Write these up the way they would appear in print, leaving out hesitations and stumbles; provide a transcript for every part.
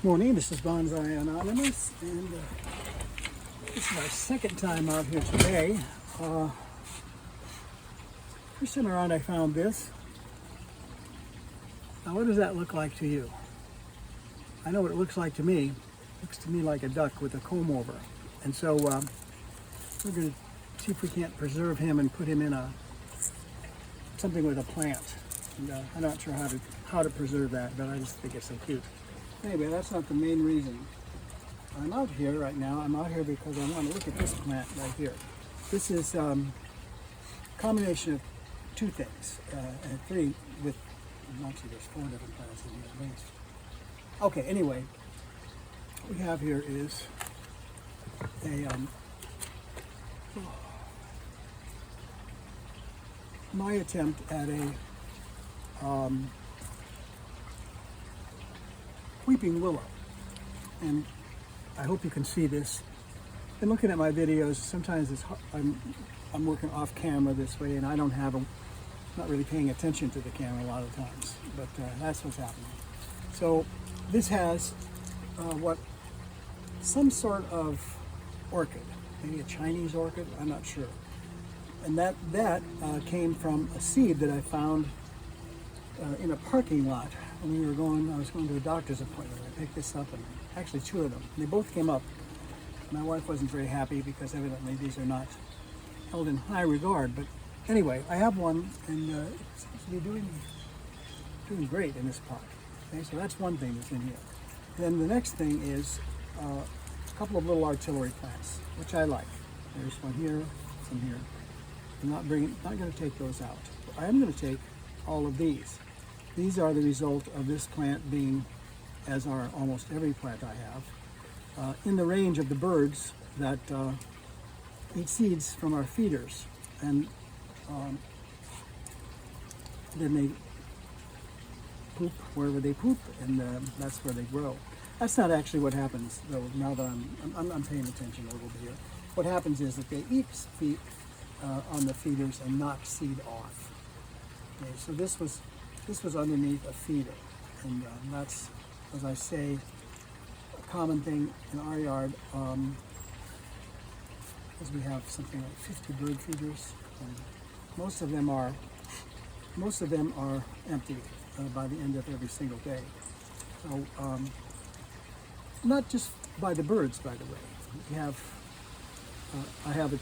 Morning, this is Bonsai Anonymous, and this is our second time out here today. First time around I found this. Now what does that look like to you? I know what it looks like to me. It looks to me like a duck with a comb over. And so we're going to see if we can't preserve him and put him in something with a plant. And, I'm not sure how to preserve that, but I just think it's so cute. Anyway, that's not the main reason I'm out here right now. I'm out here because I want to look at this plant right here. This is a combination of two things, and three with, actually there's 4 different plants in here at least. Okay, anyway, what we have here is my attempt at a weeping willow, and I hope you can see this. Been looking at my videos. Sometimes it's hard, I'm working off camera this way, and I don't have not really paying attention to the camera a lot of times. But that's what's happening. So this has some sort of orchid, maybe a Chinese orchid. I'm not sure. And that came from a seed that I found in a parking lot. When I was going to a doctor's appointment. I picked this up, and actually 2 of them. And they both came up. My wife wasn't very happy because evidently these are not held in high regard. But anyway, I have one, and it seems to be doing great in this pot. Okay, so that's one thing that's in here. Then the next thing is a couple of little artillery plants, which I like. There's one here, some here. I'm not going to take those out. I am going to take all of these. These are the result of this plant being, as are almost every plant I have, in the range of the birds that eat seeds from our feeders. And then they poop wherever they poop, and that's where they grow. That's not actually what happens, though, now that I'm paying attention a little bit here. What happens is that they eat feed on the feeders and knock seed off. Okay, so this was underneath a feeder, and that's, as I say, a common thing in our yard, because we have something like 50 bird feeders, and most of them are empty by the end of every single day. So not just by the birds, by the way. We have I have a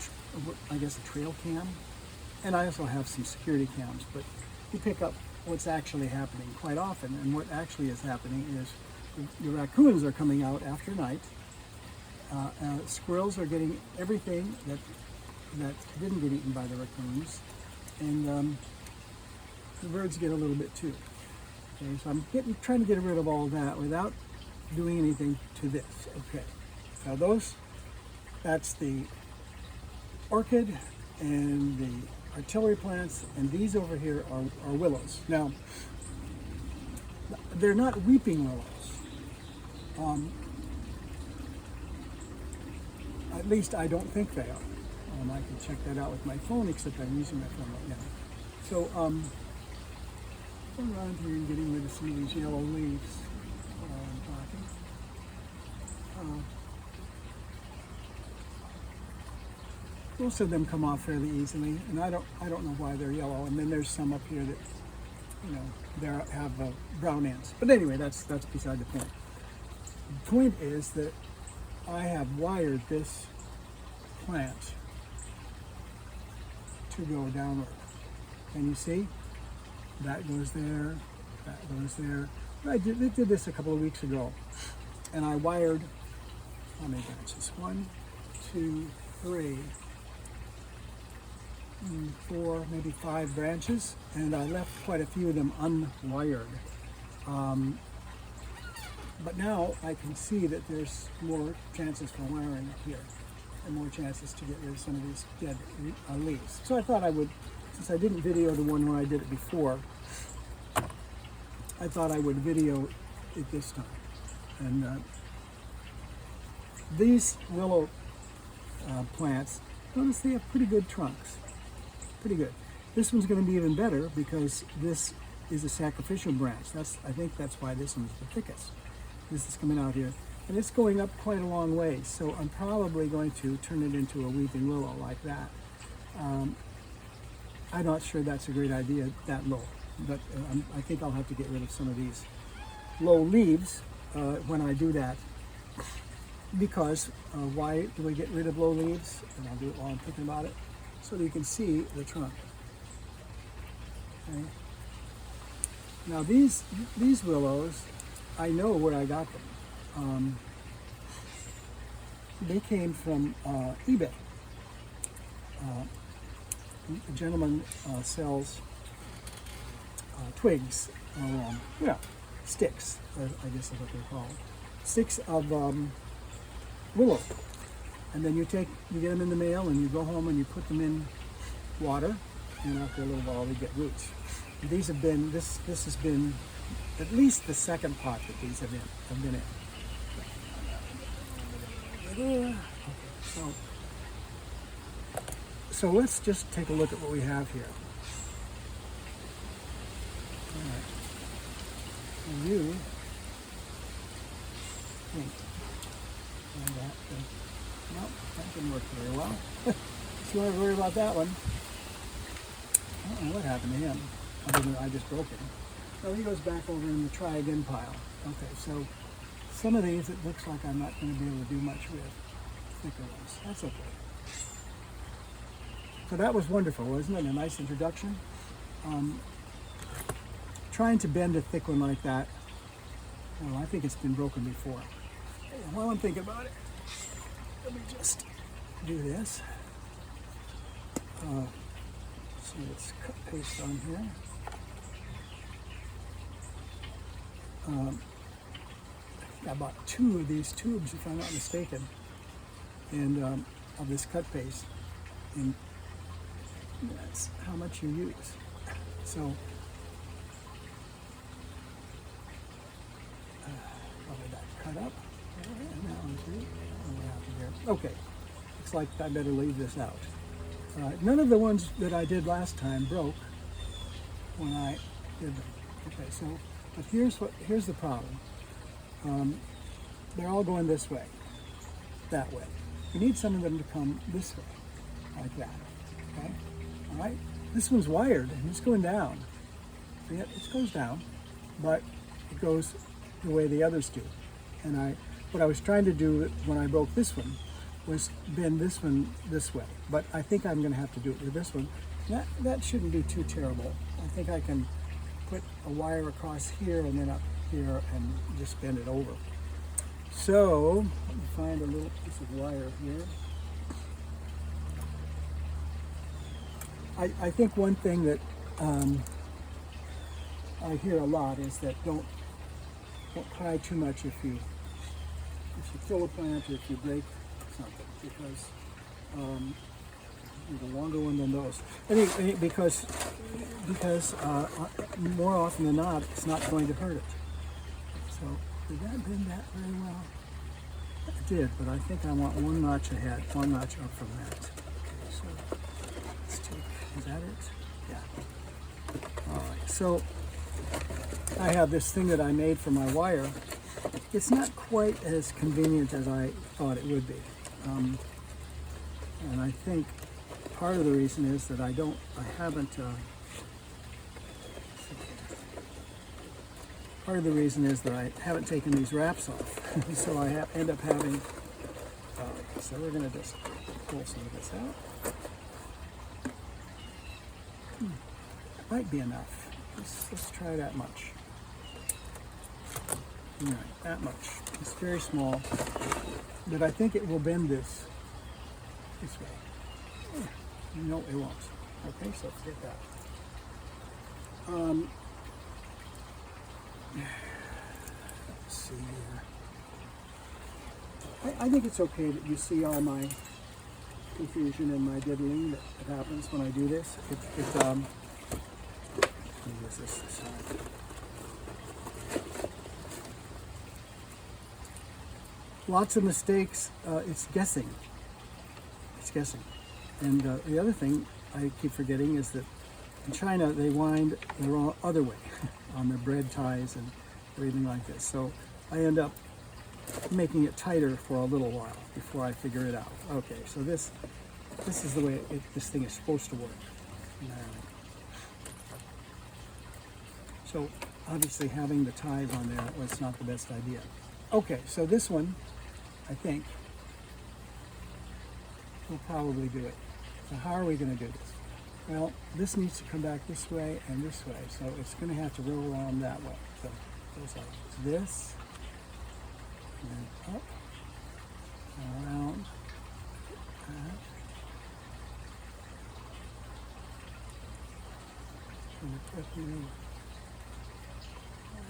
trail cam, and I also have some security cams, but you pick up what's actually happening quite often. And what actually is happening is the raccoons are coming out after night. Squirrels are getting everything that didn't get eaten by the raccoons, and the birds get a little bit too. Okay, so I'm trying to get rid of all that without doing anything to this. Okay, now that's the orchid and the artillery plants, and these over here are willows. Now, they're not weeping willows. At least I don't think they are. I can check that out with my phone, except I'm using my phone right now. So, going around here and getting rid of some of these yellow leaves. Most of them come off fairly easily, and I don't know why they're yellow. And then there's some up here that, they have brown ends. But anyway, that's beside the point. The point is that I have wired this plant to go downward. Can you see? That goes there, that goes there. I did this a couple of weeks ago, and I wired, how many branches? 1, 2, 3, 4, maybe 5 branches, and I left quite a few of them unwired. But now I can see that there's more chances for wiring up here, and more chances to get rid of some of these dead leaves. So I thought I would, since I didn't video the one where I did it before, I thought I would video it this time. And these willow plants, notice they have pretty good trunks. Pretty good. This one's going to be even better because this is a sacrificial branch. I think that's why this one's the thickest. This is coming out here. And it's going up quite a long way, so I'm probably going to turn it into a weeping willow like that. I'm not sure that's a great idea that low, but I think I'll have to get rid of some of these low leaves when I do that. Because why do we get rid of low leaves? And I'll do it while I'm thinking about it, so that you can see the trunk. Okay. Now these willows, I know where I got them. They came from eBay. A gentleman sells twigs, sticks, I guess is what they're called. Sticks of willow. And then you get them in the mail and you go home and you put them in water, and after a little while they get roots. These have been, this has been at least the second pot that these have been in. Okay, so let's just take a look at what we have here. All right. You think nope, that didn't work very well. So I worry about that one. I don't know what happened to him. I just broke him. So he goes back over in the try again pile. Okay, so some of these, it looks like I'm not going to be able to do much with. Thicker ones. That's okay. So that was wonderful, wasn't it? A nice introduction. Trying to bend a thick one like that, well, I think it's been broken before. And while I'm thinking about it, let me just do this. So let's cut paste on here. I bought 2 of these tubes, if I'm not mistaken, and of this cut paste, and that's how much you use. So probably that cut up, and that one too. Okay, looks like I better leave this out. None of the ones that I did last time broke when I did them. Okay, so but here's the problem. They're all going this way, that way. We need some of them to come this way, like that. Okay, all right. This one's wired and it's going down. See it? It goes down, but it goes the way the others do. And what I was trying to do when I broke this one was bend this one this way. But I think I'm going to have to do it with this one. That shouldn't be too terrible. I think I can put a wire across here and then up here and just bend it over. So let me find a little piece of wire here. I think one thing that I hear a lot is that don't cry too much if you kill a plant or if you break something, because there's a longer one than those. Anyway, because more often than not, it's not going to hurt it. So did that bend that very well? It did, but I think I want one notch ahead, one notch up from that. Okay, so let's take, is that it? Yeah. All right, so I have this thing that I made for my wire. It's not quite as convenient as I thought it would be. And I think part of the reason is that I haven't taken these wraps off. So I end up having, so we're going to just pull some of this out. Might be enough. Let's try that much. All right, that much. It's very small, but I think it will bend this way. No, it won't. Okay, so let's get that. Let's see here. I think it's okay that you see all my confusion and my diddling that happens when I do this. Let me use this side. Lots of mistakes. It's guessing. It's guessing. And the other thing I keep forgetting is that in China they wind the other way on their bread ties and everything like this. So I end up making it tighter for a little while before I figure it out. Okay, so this is the way this thing is supposed to work. So obviously having the ties on there was not the best idea. Okay, so this one, I think, will probably do it. So how are we going to do this? Well, this needs to come back this way and this way, so it's going to have to roll around that way. So it goes like this, and then up, and around, that, and put you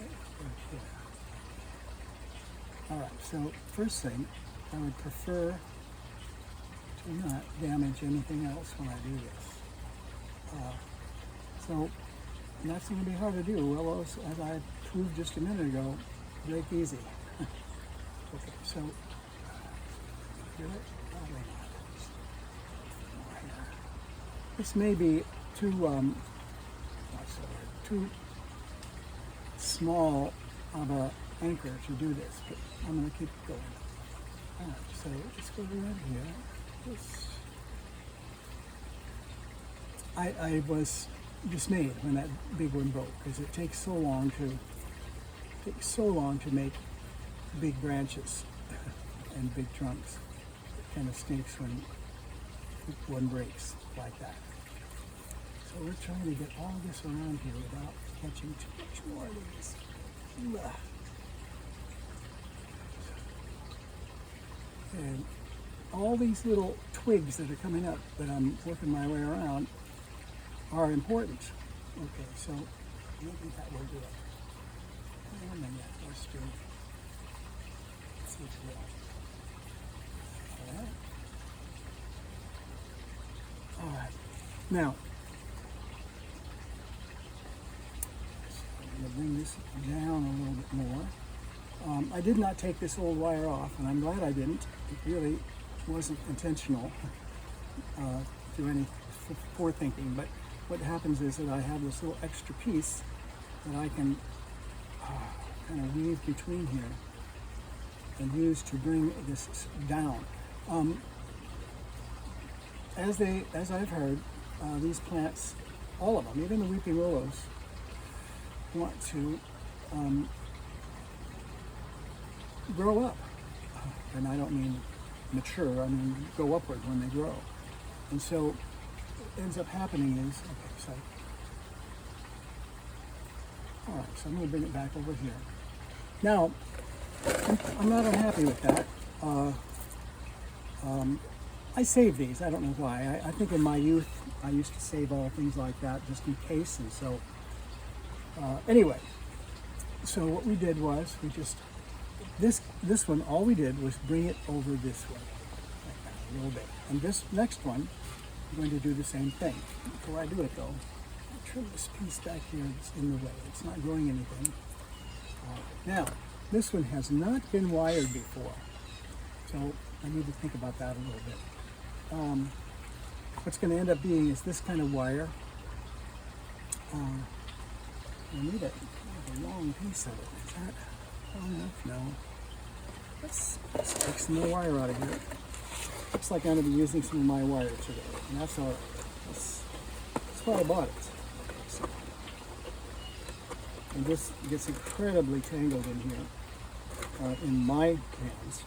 right here. All right, so first thing, I would prefer to not damage anything else when I do this. So that's going to be hard to do. Willows, as I proved just a minute ago, break easy. Okay, so get it? Probably not. This may be too too small of a anchor to do this, but I'm going to keep going. All right, so let's go right here. This. I was dismayed when that big one broke because it takes so long to make big branches and big trunks. It kind of stinks when one breaks like that. So we're trying to get all this around here without catching too much more of these. And all these little twigs that are coming up that I'm working my way around are important. Okay, so maybe that will do it. And then let's do it. All right. Now, I'm going to bring this down a little bit more. I did not take this old wire off, and I'm glad I didn't. It really wasn't intentional through any forethinking, but what happens is that I have this little extra piece that I can kind of weave between here and use to bring this down. As I've heard, these plants, all of them, even the weeping willows, want to grow up. And I don't mean mature, I mean go upward when they grow. And so ends up happening is, okay, so, all right, so I'm going to bring it back over here. Now, I'm not unhappy with that. I save these, I don't know why. I think in my youth, I used to save all things like that just in case, and so, anyway, so what we did was, we just, this one, all we did was bring it over this way, like that, a little bit. And this next one, I'm going to do the same thing. Before I do it though, I'll trim this piece back here that's in the way. It's not growing anything. Now, this one has not been wired before, so I need to think about that a little bit. What's going to end up being is this kind of wire. I need a long piece of it. Is that long enough? No. Let's take some more wire out of here. Looks like I'm going to be using some of my wire today, and that's all right. That's why I bought it. So, and this gets incredibly tangled in here, in my hands.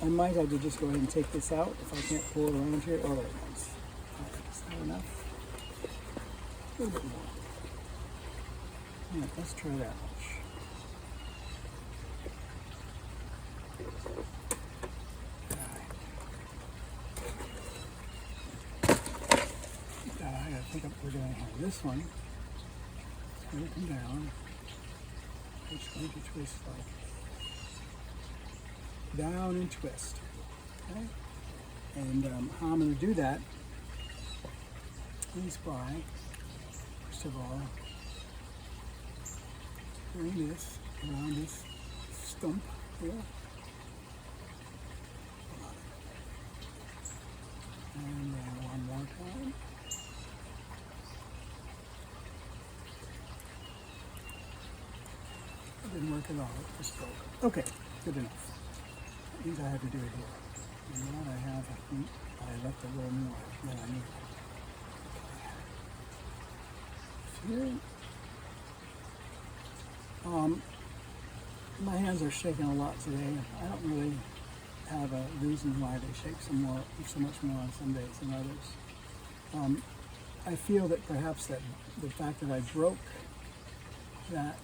I might have to just go ahead and take this out if I can't pull it around here. Oh, there it goes. All right, is that enough? A little bit more. All right, let's try that much. I think we're going to have this one. It's going to come down. It's going to twist like down and twist. Okay? And how I'm going to do that is by, first of all, bring this around this stump here. And then one more time. didn't work at all. It just broke. Okay, good enough. That means I have to do it here. And what I have, I think I left a little more than I need. Okay. Here. My hands are shaking a lot today. I don't really have a reason why they shake so much more on some days than others. I feel that perhaps that the fact that I broke that